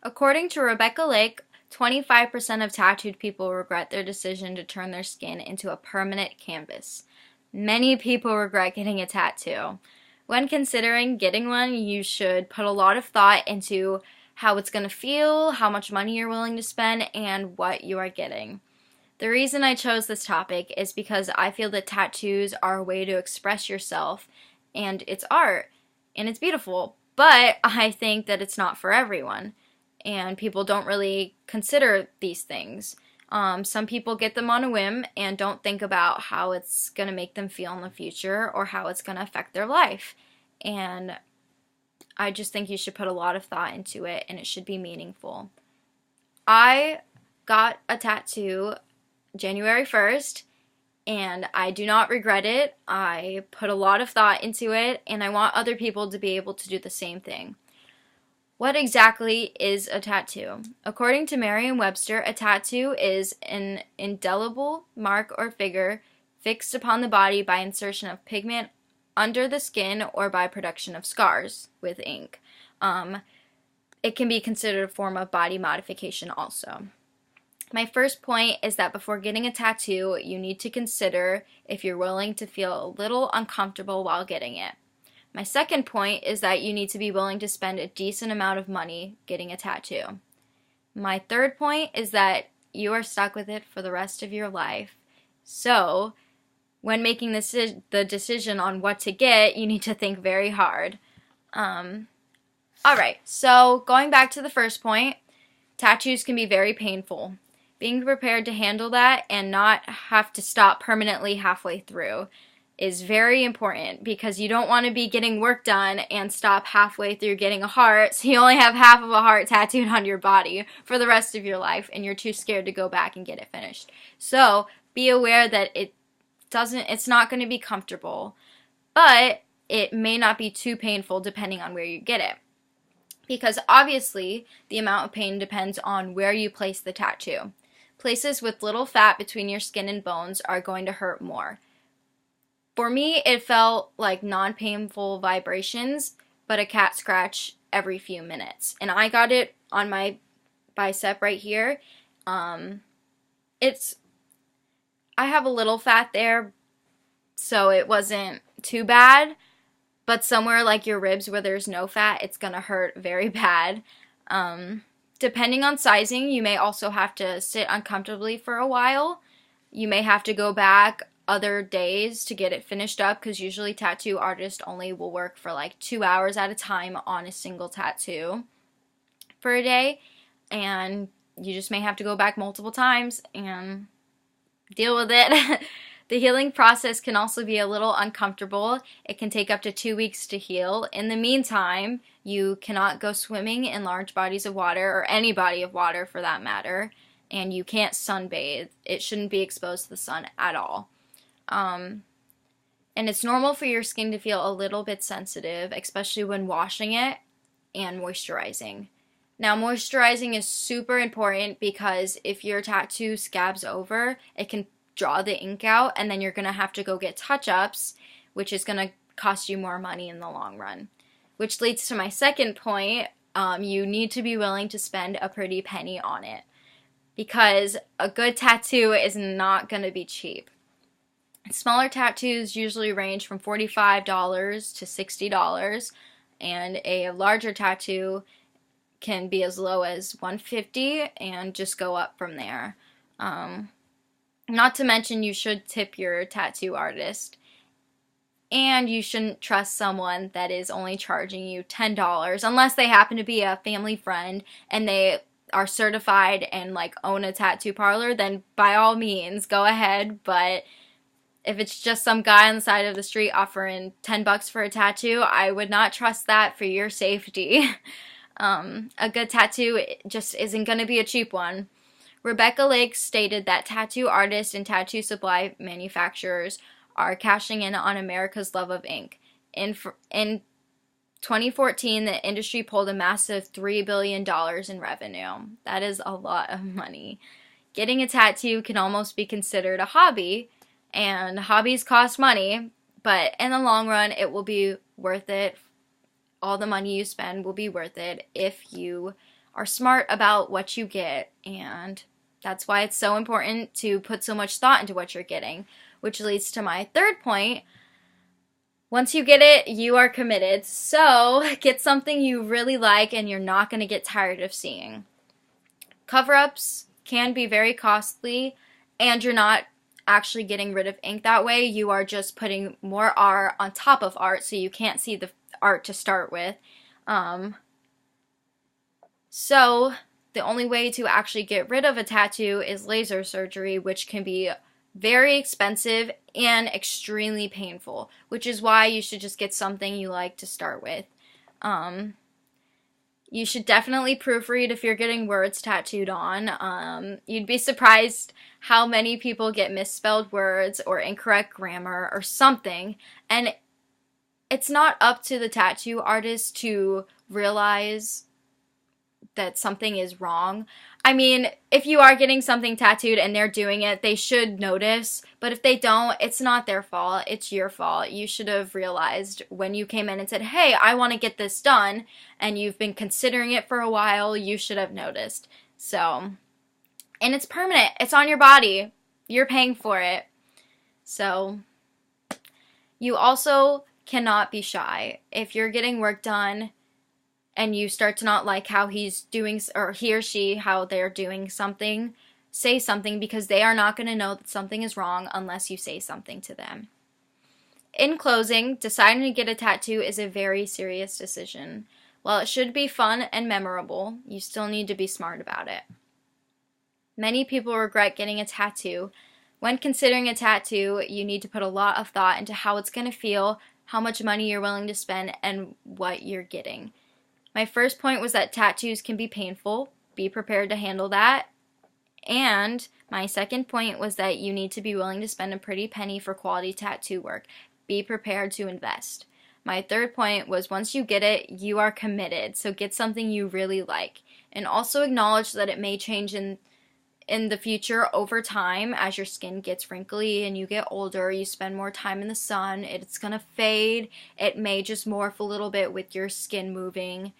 According to Rebecca Lake, 25% of tattooed people regret their decision to turn their skin into a permanent canvas. Many people regret getting a tattoo. When considering getting one, you should put a lot of thought into how it's going to feel, how much money you're willing to spend, and what you are getting. The reason I chose this topic is because I feel that tattoos are a way to express yourself, and it's art, and it's beautiful, but I think that it's not for everyone, and people don't really consider these things. Some people get them on a whim and don't think about how it's going to make them feel in the future or how it's going to affect their life. And I just think you should put a lot of thought into it, and it should be meaningful. I got a tattoo January 1st, and I do not regret it. I put a lot of thought into it, and I want other people to be able to do the same thing. What exactly is a tattoo? According to Merriam-Webster, a tattoo is an indelible mark or figure fixed upon the body by insertion of pigment under the skin or by production of scars with ink. It can be considered a form of body modification also. My first point is that before getting a tattoo, you need to consider if you're willing to feel a little uncomfortable while getting it. My second point is that you need to be willing to spend a decent amount of money getting a tattoo. My third point is that you are stuck with it for the rest of your life. So, when making the decision on what to get, you need to think very hard. Alright, so going back to the first point, tattoos can be very painful. Being prepared to handle that and not have to stop permanently halfway through is very important, because you don't want to be getting work done and stop halfway through getting a heart, so you only have half of a heart tattooed on your body for the rest of your life, and you're too scared to go back and get it finished. So be aware that it's not going to be comfortable, but it may not be too painful depending on where you get it. Because obviously, the amount of pain depends on where you place the tattoo. Places with little fat between your skin and bones are going to hurt more. For me, it felt like non-painful vibrations, but a cat scratch every few minutes. And I got it on my bicep right here. I have a little fat there, so it wasn't too bad. But somewhere like your ribs where there's no fat, it's going to hurt very bad. Depending on sizing, you may also have to sit uncomfortably for a while. You may have to go back other days to get it finished up, because usually tattoo artists only will work for like 2 hours at a time on a single tattoo for a day, and you just may have to go back multiple times and deal with it. The healing process can also be a little uncomfortable. It can take up to 2 weeks to heal. In the meantime, you cannot go swimming in large bodies of water, or any body of water for that matter, and you can't sunbathe. It shouldn't be exposed to the sun at all. And it's normal for your skin to feel a little bit sensitive, especially when washing it and moisturizing. Now, moisturizing is super important, because if your tattoo scabs over, it can draw the ink out, and then you're going to have to go get touch-ups, which is going to cost you more money in the long run. Which leads to my second point. You need to be willing to spend a pretty penny on it, because a good tattoo is not going to be cheap. Smaller tattoos usually range from $45 to $60, and a larger tattoo can be as low as $150 and just go up from there. Not to mention, you should tip your tattoo artist, and you shouldn't trust someone that is only charging you $10 unless they happen to be a family friend and they are certified and like own a tattoo parlor. Then by all means go ahead, but if it's just some guy on the side of the street offering $10 for a tattoo, I would not trust that for your safety. A good tattoo just isn't going to be a cheap one. Rebecca Lake stated that tattoo artists and tattoo supply manufacturers are cashing in on America's love of ink. In 2014, the industry pulled a massive $3 billion in revenue. That is a lot of money. Getting a tattoo can almost be considered a hobby, and hobbies cost money, but in the long run, it will be worth it. All the money you spend will be worth it if you are smart about what you get, and that's why it's so important to put so much thought into what you're getting, which leads to my third point. Once you get it, you are committed. So get something you really like and you're not going to get tired of seeing. Cover-ups can be very costly, and you're not actually getting rid of ink that way. You are just putting more art on top of art, so you can't see the art to start with. So the only way to actually get rid of a tattoo is laser surgery, which can be very expensive and extremely painful, which is why you should just get something you like to start with. You should definitely proofread if you're getting words tattooed on. You'd be surprised how many people get misspelled words or incorrect grammar or something, and it's not up to the tattoo artist to realize that something is wrong. I mean, if you are getting something tattooed and they're doing it, they should notice, but if they don't, it's not their fault, it's your fault. You should have realized when you came in and said, hey, I want to get this done, and you've been considering it for a while, you should have noticed. So, and it's permanent, it's on your body, you're paying for it. So, you also cannot be shy. If you're getting work done, and you start to not like how he's doing, or he or she, how they're doing something, say something, because they are not going to know that something is wrong unless you say something to them. In closing, deciding to get a tattoo is a very serious decision. While it should be fun and memorable, you still need to be smart about it. Many people regret getting a tattoo. When considering a tattoo, you need to put a lot of thought into how it's going to feel, how much money you're willing to spend, and what you're getting. My first point was that tattoos can be painful. Be prepared to handle that. And my second point was that you need to be willing to spend a pretty penny for quality tattoo work. Be prepared to invest. My third point was once you get it, you are committed. So get something you really like. And also acknowledge that it may change in the future over time as your skin gets wrinkly and you get older, you spend more time in the sun, it's going to fade, it may just morph a little bit with your skin moving,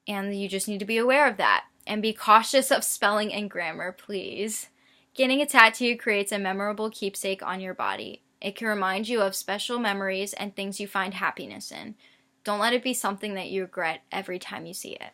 and you just need to be aware of that. And be cautious of spelling and grammar, please. Getting a tattoo creates a memorable keepsake on your body. It can remind you of special memories and things you find happiness in. Don't let it be something that you regret every time you see it.